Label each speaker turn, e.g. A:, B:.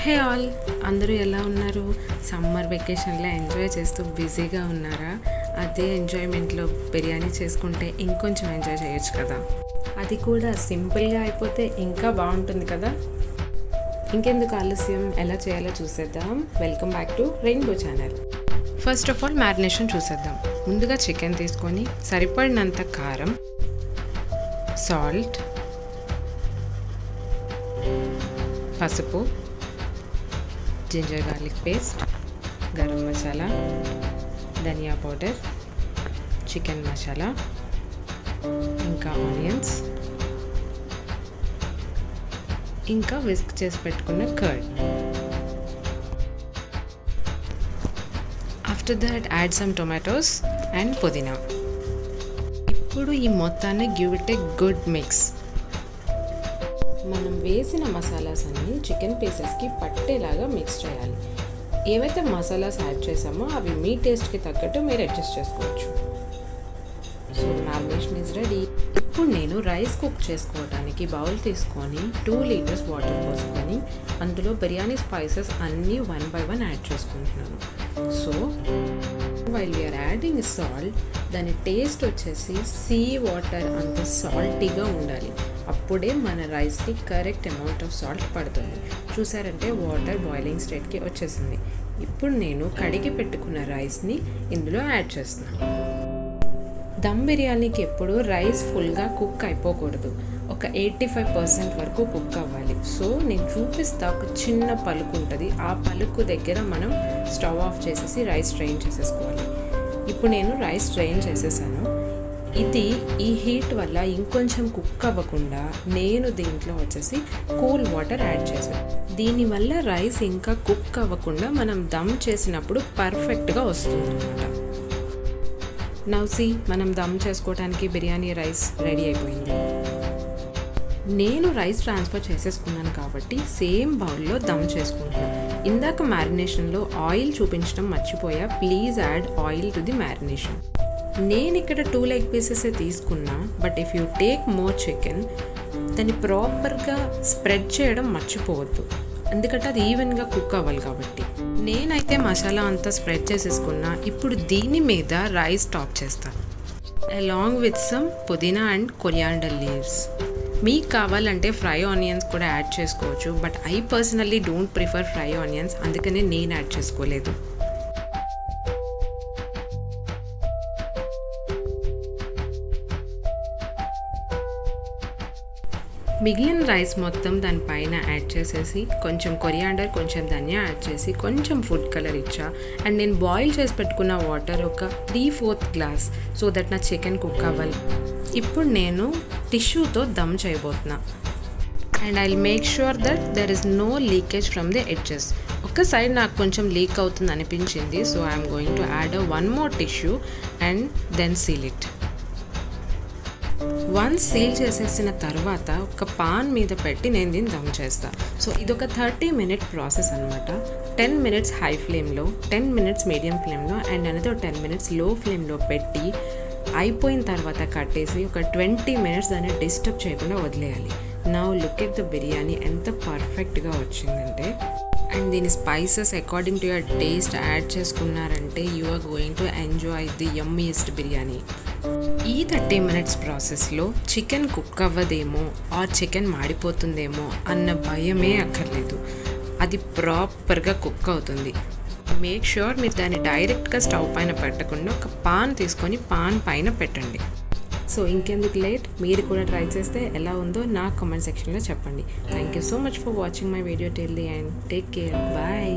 A: Hey all, అందరూ ఎలా ఉన్నారు? సమ్మర్ వెకేషన్లో ఎంజాయ్ చేస్తూ బిజీగా ఉన్నారా? అదే ఎంజాయ్మెంట్లో బిర్యానీ చేసుకుంటే ఇంకొంచెం ఎంజాయ్ చేయొచ్చు కదా. అది కూడా సింపుల్గా అయిపోతే ఇంకా బాగుంటుంది కదా. ఇంకెందుకు ఆలస్యం, ఎలా చేయాలో చూసేద్దాం. Welcome back to rainbow channel. First of all marination చూసేద్దాం. ముందుగా చికెన్ తీసుకొని సరిపడినంత కారం, సాల్ట్, పసుపు, ginger garlic paste, garam masala, ధనియా పౌడర్, చికెన్ మసాలా, ఇంకా ఆనియన్స్, ఇంకా విస్క్ చేసి పెట్టుకున్న curd. After that add some tomatoes and పుదీనా. ఇప్పుడు ఈ మొత్తాన్ని give it a good mix. మనం వేసిన మసాలాస్ అన్నీ చికెన్ పీసెస్కి పట్టేలాగా మిక్స్ చేయాలి. ఏవైతే మసాలాస్ యాడ్ చేసామో అవి మీ టేస్ట్కి తగ్గట్టు మీరు అడ్జస్ట్ చేసుకోవచ్చు. So marination is ready. ఇప్పుడు నేను రైస్ కుక్ చేసుకోవడానికి బౌల్ తీసుకొని 2 లీటర్స్ వాటర్ పోసుకొని అందులో బిర్యానీ స్పైసెస్ అన్నీ 1 by 1 యాడ్ చేసుకుంటున్నాను. So while we are adding salt, దాని టేస్ట్ వచ్చేసి సీ వాటర్ అంత సాల్టీగా ఉండాలి. అప్పుడే మన రైస్కి కరెక్ట్ అమౌంట్ ఆఫ్ సాల్ట్ పడుతుంది. చూసారంటే వాటర్ బాయిలింగ్ స్టేట్కి వచ్చేసింది. ఇప్పుడు నేను కడిగి పెట్టుకున్న రైస్ని ఇందులో యాడ్ చేస్తున్నాను. దమ్ బిర్యానీకి ఎప్పుడు రైస్ ఫుల్గా కుక్ అయిపోకూడదు, ఒక 85% వరకు కుక్ అవ్వాలి. సో నేను చూపిస్తా, ఒక చిన్న పలుకు ఉంటుంది, ఆ పలుకు దగ్గర మనం స్టవ్ ఆఫ్ చేసేసి రైస్ డ్రైన్ చేసేసుకోవాలి. ఇప్పుడు నేను రైస్ డ్రైన్ చేసేసాను. ఈ హీట్ వల్ల ఇంకొంచెం కుక్ అవ్వకుండా నేను దీంట్లో వచ్చేసి కూల్ వాటర్ యాడ్ చేశాను. దీనివల్ల రైస్ ఇంకా కుక్ అవ్వకుండా మనం దమ్ చేసినప్పుడు పర్ఫెక్ట్గా వస్తుంది అన్నమాట. నవ్సి మనం దమ్ చేసుకోవడానికి బిర్యానీ రైస్ రెడీ అయిపోయింది. నేను రైస్ ట్రాన్స్ఫర్ చేసేసుకున్నాను కాబట్టి సేమ్ బౌల్లో దమ్ చేసుకుంటున్నాను. ఇందాక మ్యారినేషన్లో ఆయిల్ చూపించడం మర్చిపోయా, please add oil to the marination. నేను ఇక్కడ 2 లెగ్ పీసెసే తీసుకున్నా, but if you take more chicken దాన్ని ప్రాపర్గా స్ప్రెడ్ చేయడం మర్చిపోవద్దు, ఎందుకంటే అది ఈవెన్గా కుక్ అవ్వాలి కాబట్టి. నేనైతే మసాలా అంతా స్ప్రెడ్ చేసేసుకున్నా. ఇప్పుడు దీని మీద రైస్ టాప్ చేస్తాను అలాంగ్ విత్ సమ్ పుదీనా అండ్ కొరియాండర్ లీవ్స్. మీకు కావాలంటే ఫ్రై ఆనియన్స్ కూడా యాడ్ చేసుకోవచ్చు, but I personally don't prefer fry onions, అందుకనే నేను యాడ్ చేసుకోలేదు. మిగిలిన రైస్ మొత్తం దానిపైన యాడ్ చేసేసి కొంచెం కొరియాండర్, కొంచెం ధనియా యాడ్ చేసి కొంచెం ఫుడ్ కలర్ ఇచ్చా. అండ్ నేను బాయిల్ చేసి పెట్టుకున్న వాటర్ ఒక 3/4 గ్లాస్, సో దట్ నా చికెన్ కుక్ అవ్వాలి. ఇప్పుడు నేను టిష్యూతో దమ్ చేయబోతున్నా. And I will make sure that there is no leakage from the edges. ఒక సైడ్ నాకు కొంచెం లీక్ అవుతుంది అనిపించింది, so I'm going to add 1 more tissue and then seal it. Once seal చేసేసిన తర్వాత ఒక పాన్ మీద పెట్టి నేను దీన్ని దమ్ చేస్తాను. సో ఇదొక 30-minute ప్రాసెస్ అనమాట. 10 minutes హై ఫ్లేమ్లో, 10 minutes మీడియం ఫ్లేమ్లో అండ్ అనదర్ 10 minutes లో ఫ్లేమ్లో పెట్టి అయిపోయిన తర్వాత కట్టేసి ఒక 20 minutes దాన్ని డిస్టర్బ్ చేయకుండా వదిలేయాలి. Now look at the biryani ఎంత పర్ఫెక్ట్గా వచ్చిందంటే. అండ్ దీని spices according to your taste add చేసుకున్నారంటే you are going to enjoy the yummiest biryani. ఈ 30 minutes ప్రాసెస్లో చికెన్ కుక్ అవ్వదేమో ఆర్ చికెన్ మాడిపోతుందేమో అన్న భయమే అక్కర్లేదు, అది ప్రాపర్గా కుక్ అవుతుంది. మేక్ ష్యూర్ మీరు దాన్ని డైరెక్ట్గా స్టవ్ పైన పెట్టకుండా ఒక పాన్ తీసుకొని పాన్ పైన పెట్టండి. సో ఇంకెందుకు లేట్, మీరు కూడా ట్రై చేస్తే ఎలా ఉందో నా కామెంట్ సెక్షన్లో చెప్పండి. Thank you so much for watching my video till the end. Take care, bye.